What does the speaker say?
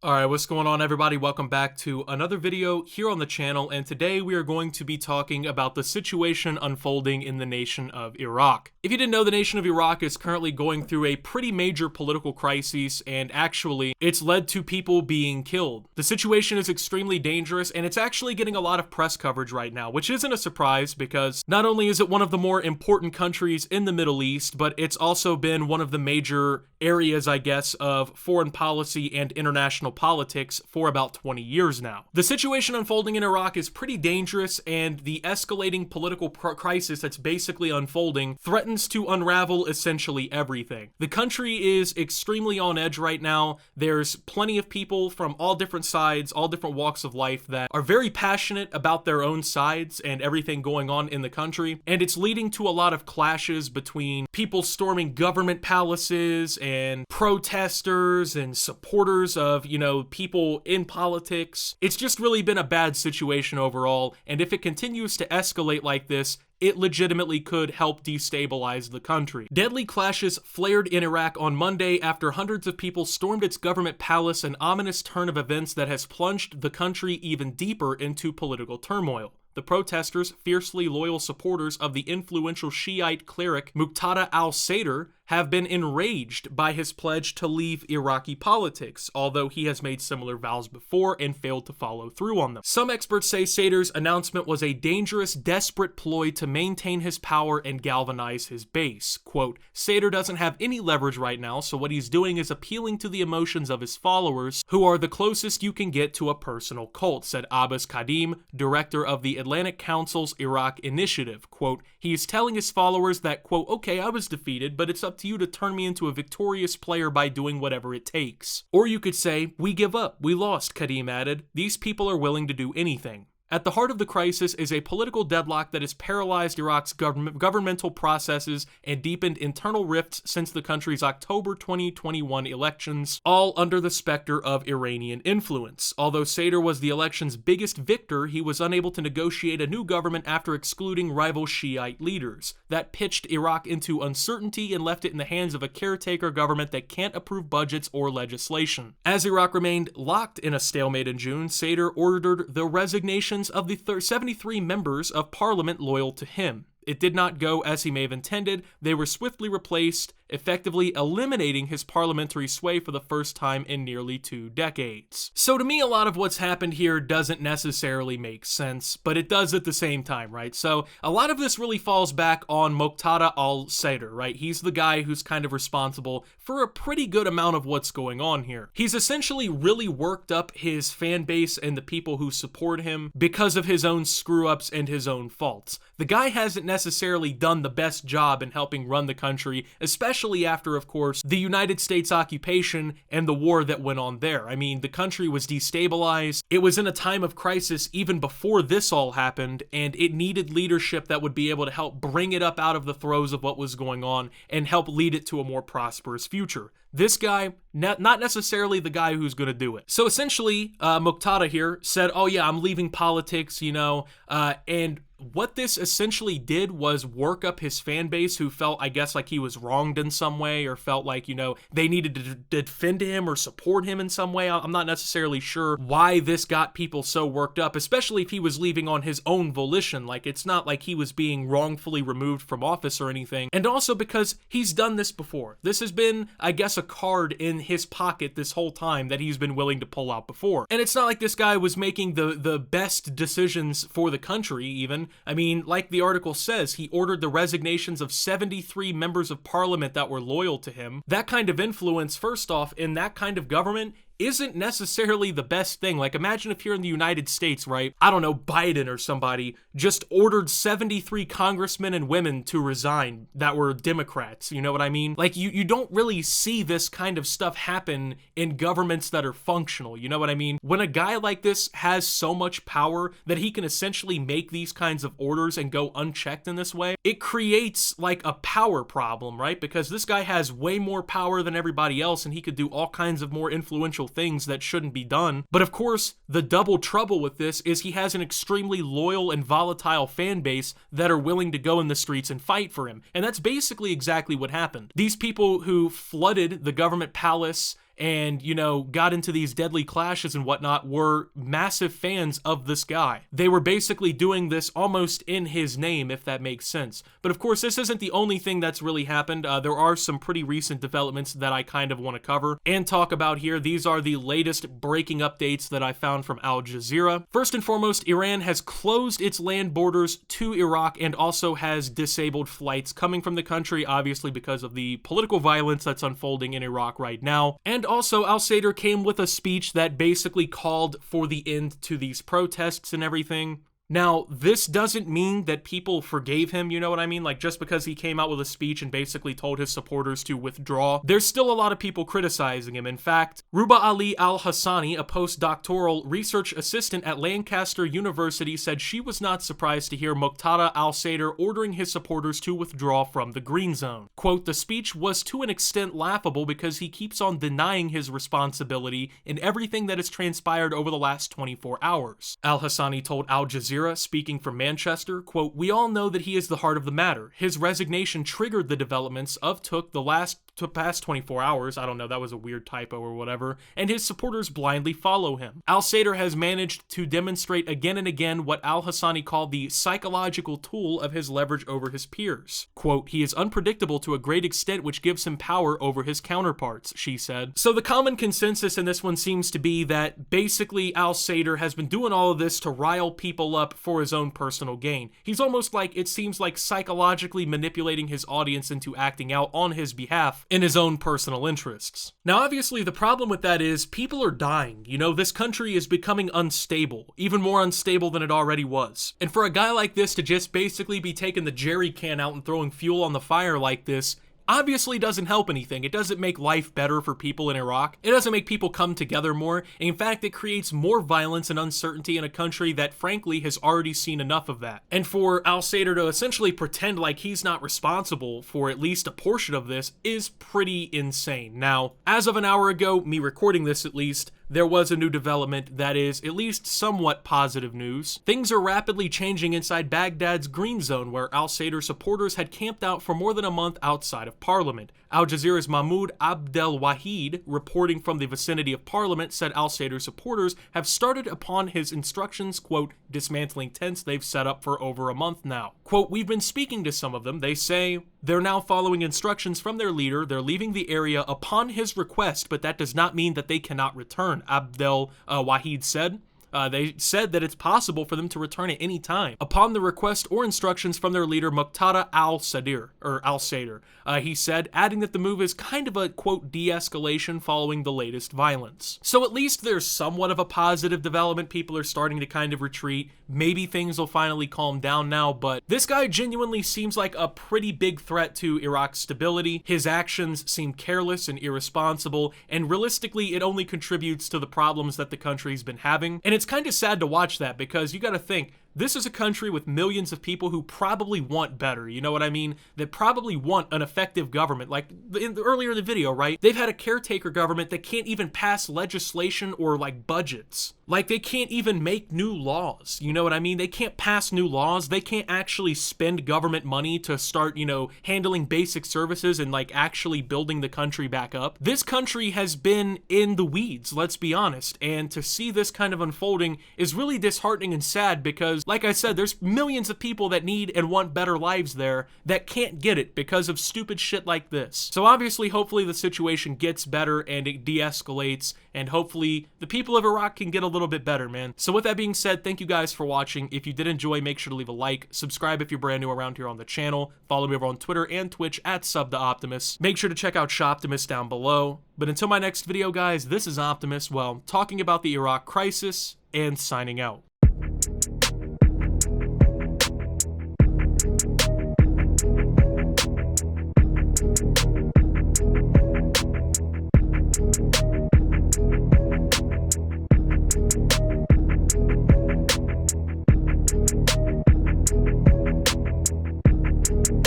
Alright, what's going on everybody? Welcome back to another video here on the channel, and today we are going to be talking about the situation unfolding in the nation of Iraq. If you didn't know, the nation of Iraq is currently going through a pretty major political crisis, and actually, it's led to people being killed. The situation is extremely dangerous, and it's actually getting a lot of press coverage right now, which isn't a surprise because not only is it one of the more important countries in the Middle East, but it's also been one of the major areas, I guess, of foreign policy and international politics for about 20 years now. The situation unfolding in Iraq is pretty dangerous, and the escalating political crisis that's basically unfolding threatens to unravel essentially everything. The country is extremely on edge right now. There's plenty of people from all different sides, all different walks of life that are very passionate about their own sides and everything going on in the country, and it's leading to a lot of clashes between people storming government palaces and protesters and supporters of, people in politics. It's just really been a bad situation overall, and if it continues to escalate like this, it legitimately could help destabilize the country. Deadly clashes flared in Iraq on Monday after hundreds of people stormed its government palace, an ominous turn of events that has plunged the country even deeper into political turmoil. The protesters, fiercely loyal supporters of the influential Shiite cleric Muqtada al-Sadr, have been enraged by his pledge to leave Iraqi politics, although he has made similar vows before and failed to follow through on them. Some experts say Sadr's announcement was a dangerous, desperate ploy to maintain his power and galvanize his base. Quote, Sadr doesn't have any leverage right now, so what he's doing is appealing to the emotions of his followers, who are the closest you can get to a personal cult, said Abbas Kadim, director of the Atlantic Council's Iraq Initiative. Quote, he is telling his followers that, quote, okay, I was defeated, but it's up to you to turn me into a victorious player by doing whatever it takes. Or you could say, we give up, we lost, Kadim added. These people are willing to do anything. At the heart of the crisis is a political deadlock that has paralyzed Iraq's governmental processes and deepened internal rifts since the country's October 2021 elections, all under the specter of Iranian influence. Although Sadr was the election's biggest victor, he was unable to negotiate a new government after excluding rival Shiite leaders. That pitched Iraq into uncertainty and left it in the hands of a caretaker government that can't approve budgets or legislation. As Iraq remained locked in a stalemate in June, Sadr ordered the resignation of the 73 members of parliament loyal to him. It did not go as he may have intended. They were swiftly replaced, effectively eliminating his parliamentary sway for the first time in nearly 2 decades. So to me, a lot of what's happened here doesn't necessarily make sense, but it does at the same time, right? So a lot of this really falls back on Muqtada al-Sadr, right? He's the guy who's kind of responsible for a pretty good amount of what's going on here. He's essentially really worked up his fan base and the people who support him because of his own screw-ups and his own faults. The guy hasn't necessarily done the best job in helping run the country, especially after, of course, the United States occupation and the war that went on there. I mean, the country was destabilized. It was in a time of crisis even before this all happened, and it needed leadership that would be able to help bring it up out of the throes of what was going on and help lead it to a more prosperous future. This guy, not necessarily the guy who's going to do it. So essentially, Muqtada here said, oh yeah, I'm leaving politics, and what this essentially did was work up his fan base who felt, I guess, like he was wronged in some way, or felt like, they needed to defend him or support him in some way. I'm not necessarily sure why this got people so worked up, especially if he was leaving on his own volition. Like, it's not like he was being wrongfully removed from office or anything. And also because he's done this before. This has been, I guess, a card in his pocket this whole time that he's been willing to pull out before. And it's not like this guy was making the best decisions for the country, even. I mean, like the article says, he ordered the resignations of 73 members of parliament that were loyal to him. That kind of influence, first off, in that kind of government isn't necessarily the best thing. Like, imagine if here in the United States, right, I don't know, Biden or somebody just ordered 73 congressmen and women to resign that were Democrats, you know what I mean? Like, you don't really see this kind of stuff happen in governments that are functional, you know what I mean? When a guy like this has so much power that he can essentially make these kinds of orders and go unchecked in this way, it creates like a power problem, right? Because this guy has way more power than everybody else, and he could do all kinds of more influential things that shouldn't be done. But of course, the double trouble with this is he has an extremely loyal and volatile fan base that are willing to go in the streets and fight for him. And that's basically exactly what happened. These people who flooded the government palace and, you know, got into these deadly clashes and whatnot were massive fans of this guy. They were basically doing this almost in his name, if that makes sense. But of course, this isn't the only thing that's really happened. There are some pretty recent developments that I kind of want to cover and talk about here. These are the latest breaking updates that I found from Al Jazeera. First and foremost, Iran has closed its land borders to Iraq and also has disabled flights coming from the country, obviously because of the political violence that's unfolding in Iraq right now. And also, al-Sadr came with a speech that basically called for the end to these protests and everything. Now, this doesn't mean that people forgave him, you know what I mean? Like, just because he came out with a speech and basically told his supporters to withdraw, there's still a lot of people criticizing him. In fact, Ruba Ali al-Hassani, a postdoctoral research assistant at Lancaster University, said she was not surprised to hear Muqtada al-Sadr ordering his supporters to withdraw from the Green Zone. Quote, the speech was to an extent laughable because he keeps on denying his responsibility in everything that has transpired over the last 24 hours. Al-Hassani told Al Jazeera, speaking from Manchester, quote, we all know that he is the heart of the matter. His resignation triggered the developments of the past 24 hours, I don't know, that was a weird typo or whatever, and his supporters blindly follow him. Al-Sadr has managed to demonstrate again and again what al-Hassani called the psychological tool of his leverage over his peers. Quote, he is unpredictable to a great extent, which gives him power over his counterparts, she said. So the common consensus in this one seems to be that basically al-Sadr has been doing all of this to rile people up for his own personal gain. He's almost like, it seems like, psychologically manipulating his audience into acting out on his behalf in his own personal interests. Now, obviously, the problem with that is people are dying. You know, this country is becoming unstable, even more unstable than it already was. And for a guy like this to just basically be taking the jerry can out and throwing fuel on the fire like this, obviously doesn't help anything. It doesn't make life better for people in Iraq. It doesn't make people come together more. In fact, it creates more violence and uncertainty in a country that, frankly, has already seen enough of that. And for al-Sadr to essentially pretend like he's not responsible for at least a portion of this is pretty insane. Now, as of an hour ago, me recording this at least, there was a new development that is at least somewhat positive news. Things are rapidly changing inside Baghdad's Green Zone, where al-Sadr supporters had camped out for more than a month outside of Parliament. Al Jazeera's Mahmoud Abdelwahid, reporting from the vicinity of Parliament, said al-Sadr supporters have started upon his instructions, quote, dismantling tents they've set up for over a month now. Quote, we've been speaking to some of them. They say they're now following instructions from their leader. They're leaving the area upon his request, but that does not mean that they cannot return, Abdelwahid said. They said that it's possible for them to return at any time upon the request or instructions from their leader, Muqtada al-Sadr, or al-Sadr. He said, adding that the move is kind of a, quote, de-escalation following the latest violence. So at least there's somewhat of a positive development. People are starting to kind of retreat. Maybe things will finally calm down now, but this guy genuinely seems like a pretty big threat to Iraq's stability. His actions seem careless and irresponsible, and realistically, it only contributes to the problems that the country's been having. And it's kind of sad to watch that because you gotta think, this is a country with millions of people who probably want better, you know what I mean? That probably want an effective government. Like earlier in the video, right? They've had a caretaker government that can't even pass legislation or like budgets. Like they can't even make new laws, you know what I mean? They can't pass new laws. They can't actually spend government money to start, you know, handling basic services and like actually building the country back up. This country has been in the weeds, let's be honest. And to see this kind of unfolding is really disheartening and sad because, like I said, there's millions of people that need and want better lives there that can't get it because of stupid shit like this. So obviously, hopefully the situation gets better and it de-escalates, and hopefully the people of Iraq can get a little bit better, man. So with that being said, thank you guys for watching. If you did enjoy, make sure to leave a like, subscribe if you're brand new around here on the channel, follow me over on Twitter and Twitch at @SubTheOptimus. Make sure to check out Shoptimus down below. But until my next video, guys, this is Optimus, well, talking about the Iraq crisis and signing out.